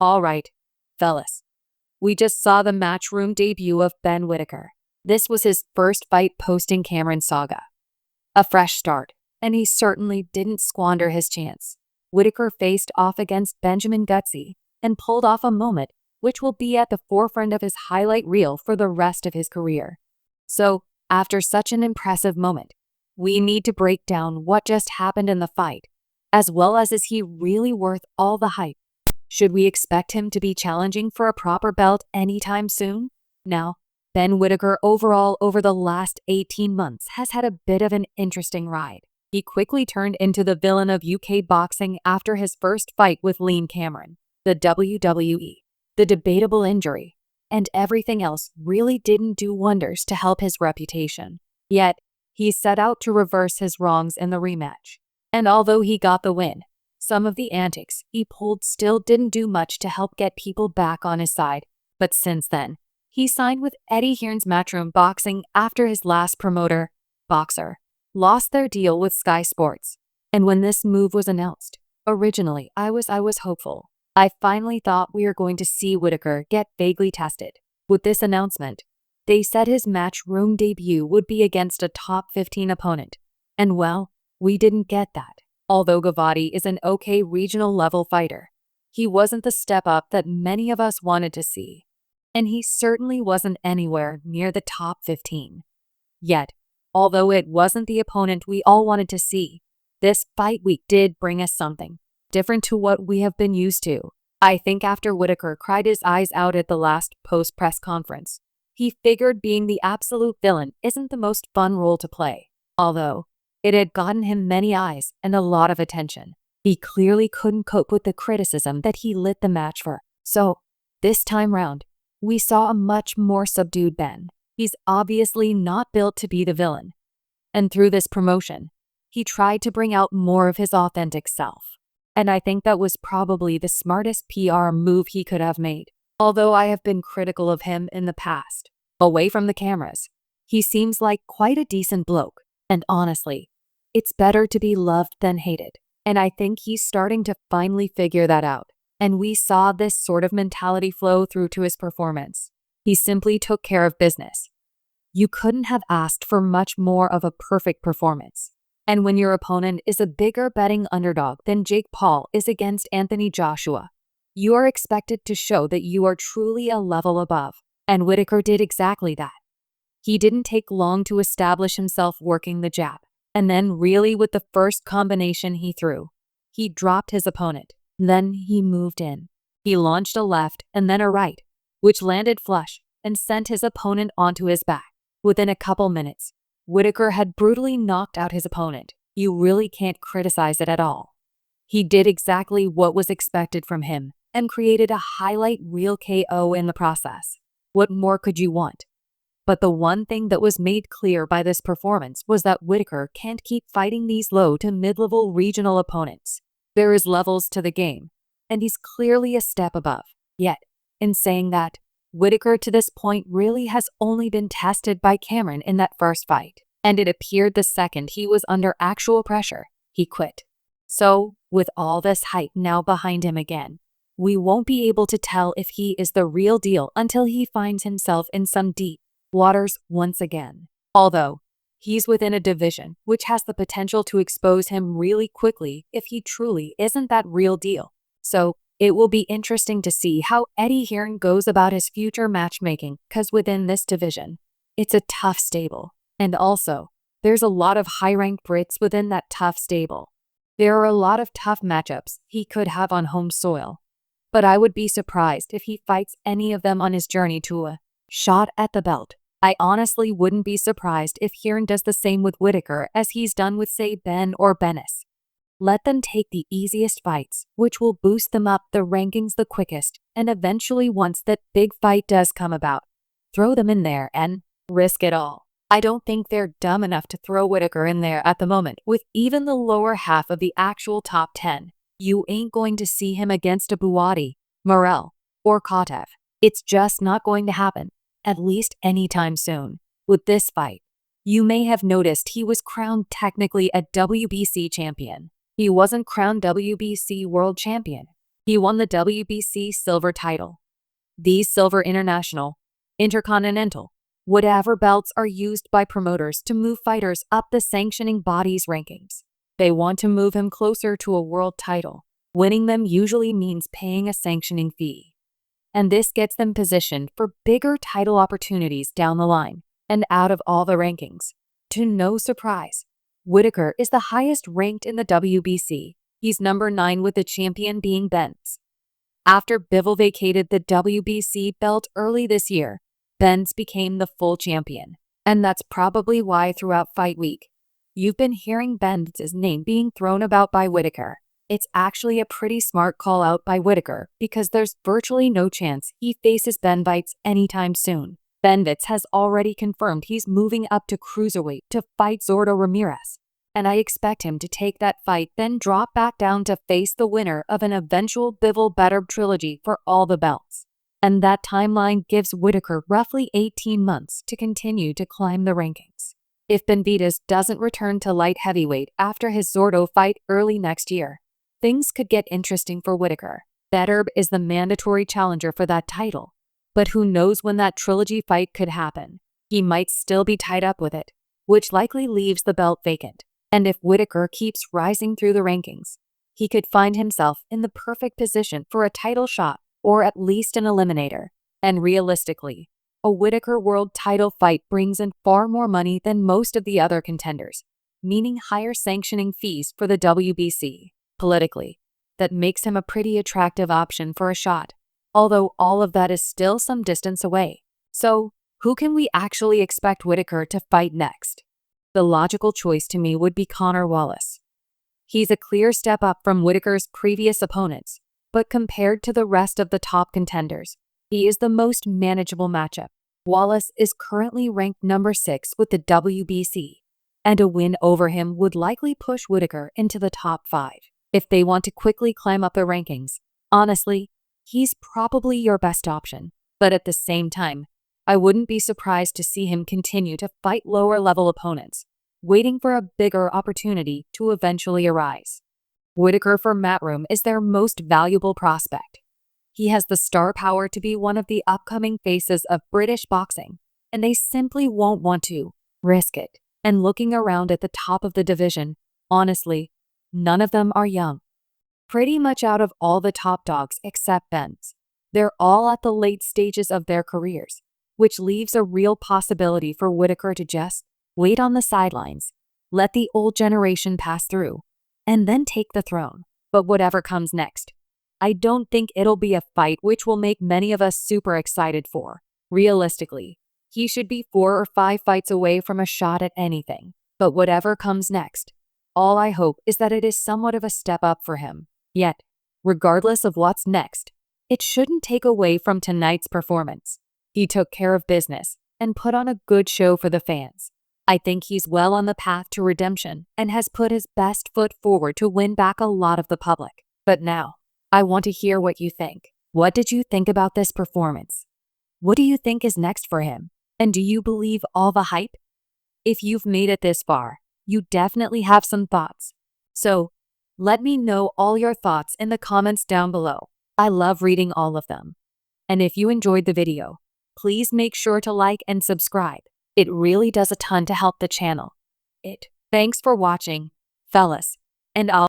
All right, fellas. We just saw the Matchroom debut of Ben Whittaker. This was his first fight posting Cameron saga. A fresh start, and he certainly didn't squander his chance. Whittaker faced off against Benjamin Gavazi and pulled off a moment which will be at the forefront of his highlight reel for the rest of his career. So, after such an impressive moment, we need to break down what just happened in the fight, as well as is he really worth all the hype? Should we expect him to be challenging for a proper belt anytime soon? Now, Ben Whittaker overall over the last 18 months has had a bit of an interesting ride. He quickly turned into the villain of UK boxing after his first fight with Lean Cameron, the WWE. The debatable injury, and everything else really didn't do wonders to help his reputation. Yet, he set out to reverse his wrongs in the rematch. And although he got the win, some of the antics he pulled still didn't do much to help get people back on his side. But since then, he signed with Eddie Hearn's Matchroom Boxing after his last promoter, Boxer, lost their deal with Sky Sports. And when this move was announced, originally I was hopeful. I finally thought we were going to see Whittaker get vaguely tested. With this announcement, they said his Matchroom debut would be against a top 15 opponent. And well, we didn't get that. Although Gavazi is an okay regional level fighter, he wasn't the step up that many of us wanted to see. And he certainly wasn't anywhere near the top 15. Yet, although it wasn't the opponent we all wanted to see, this fight week did bring us something different to what we have been used to. I think after Whittaker cried his eyes out at the last post-press conference, he figured being the absolute villain isn't the most fun role to play. Although it had gotten him many eyes and a lot of attention, he clearly couldn't cope with the criticism that he lit the match for. So, this time round, we saw a much more subdued Ben. He's obviously not built to be the villain. And through this promotion, he tried to bring out more of his authentic self. And I think that was probably the smartest PR move he could have made. Although I have been critical of him in the past, away from the cameras, he seems like quite a decent bloke. And honestly, it's better to be loved than hated. And I think he's starting to finally figure that out. And we saw this sort of mentality flow through to his performance. He simply took care of business. You couldn't have asked for much more of a perfect performance. And when your opponent is a bigger betting underdog than Jake Paul is against Anthony Joshua, you are expected to show that you are truly a level above. And Whittaker did exactly that. He didn't take long to establish himself working the jab. And then really with the first combination he threw, he dropped his opponent. Then he moved in. He launched a left and then a right, which landed flush and sent his opponent onto his back. Within a couple minutes, Whittaker had brutally knocked out his opponent. You really can't criticize it at all. He did exactly what was expected from him and created a highlight reel KO in the process. What more could you want? But the one thing that was made clear by this performance was that Whittaker can't keep fighting these low to mid-level regional opponents. There is levels to the game, and he's clearly a step above. Yet, in saying that, Whittaker to this point really has only been tested by Cameron in that first fight, and it appeared the second he was under actual pressure, he quit. So, with all this hype now behind him again, we won't be able to tell if he is the real deal until he finds himself in some deep waters once again. Although, he's within a division which has the potential to expose him really quickly if he truly isn't that real deal. So, it will be interesting to see how Eddie Hearn goes about his future matchmaking, because within this division, it's a tough stable. And also, there's a lot of high-ranked Brits within that tough stable. There are a lot of tough matchups he could have on home soil. But I would be surprised if he fights any of them on his journey to a shot at the belt. I honestly wouldn't be surprised if Hearn does the same with Whittaker as he's done with, say, Ben or Bennis. Let them take the easiest fights, which will boost them up the rankings the quickest, and eventually once that big fight does come about, throw them in there and risk it all. I don't think they're dumb enough to throw Whittaker in there at the moment with even the lower half of the actual top 10. You ain't going to see him against a Buatsi, Morel, or Kotev. It's just not going to happen, at least anytime soon. With this fight, you may have noticed he was crowned technically a WBC champion. He wasn't crowned WBC World Champion. He won the WBC Silver title. These Silver International, Intercontinental, whatever belts are used by promoters to move fighters up the sanctioning body's rankings. They want to move him closer to a world title. Winning them usually means paying a sanctioning fee. And this gets them positioned for bigger title opportunities down the line and out of all the rankings. To no surprise, Whittaker is the highest ranked in the WBC. He's number 9 with the champion being Ben's. After Bivol vacated the WBC belt early this year, Ben's became the full champion. And that's probably why throughout fight week, you've been hearing Ben's name being thrown about by Whittaker. It's actually a pretty smart call out by Whittaker because there's virtually no chance he faces Ben Whittaker anytime soon. Ben Whittaker has already confirmed he's moving up to cruiserweight to fight Zordo Ramirez, and I expect him to take that fight, then drop back down to face the winner of an eventual Bivol-Beterbiev trilogy for all the belts. And that timeline gives Whittaker roughly 18 months to continue to climb the rankings. If Benitez doesn't return to light heavyweight after his Zordo fight early next year, things could get interesting for Whittaker. Beterbiev is the mandatory challenger for that title, but who knows when that trilogy fight could happen. He might still be tied up with it, which likely leaves the belt vacant. And if Whittaker keeps rising through the rankings, he could find himself in the perfect position for a title shot or at least an eliminator. And realistically, a Whittaker world title fight brings in far more money than most of the other contenders, meaning higher sanctioning fees for the WBC. Politically, that makes him a pretty attractive option for a shot, although all of that is still some distance away. So, who can we actually expect Whittaker to fight next? The logical choice to me would be Connor Wallace. He's a clear step up from Whittaker's previous opponents, but compared to the rest of the top contenders, he is the most manageable matchup. Wallace is currently ranked number 6 with the WBC, and a win over him would likely push Whittaker into the top 5. If they want to quickly climb up the rankings, honestly, he's probably your best option. But at the same time, I wouldn't be surprised to see him continue to fight lower-level opponents, waiting for a bigger opportunity to eventually arise. Whittaker for Matchroom is their most valuable prospect. He has the star power to be one of the upcoming faces of British boxing, and they simply won't want to risk it. And looking around at the top of the division, honestly, none of them are young. Pretty much out of all the top dogs except Ben's, they're all at the late stages of their careers, which leaves a real possibility for Whittaker to just wait on the sidelines, let the old generation pass through, and then take the throne. But whatever comes next, I don't think it'll be a fight which will make many of us super excited for. Realistically, he should be 4 or 5 fights away from a shot at anything. But whatever comes next, all I hope is that it is somewhat of a step up for him. Yet, regardless of what's next, it shouldn't take away from tonight's performance. He took care of business and put on a good show for the fans. I think he's well on the path to redemption and has put his best foot forward to win back a lot of the public. But now, I want to hear what you think. What did you think about this performance? What do you think is next for him? And do you believe all the hype? If you've made it this far, you definitely have some thoughts. So, let me know all your thoughts in the comments down below. I love reading all of them. And if you enjoyed the video, please make sure to like and subscribe. It really does a ton to help the channel. Thanks for watching, fellas, and I'll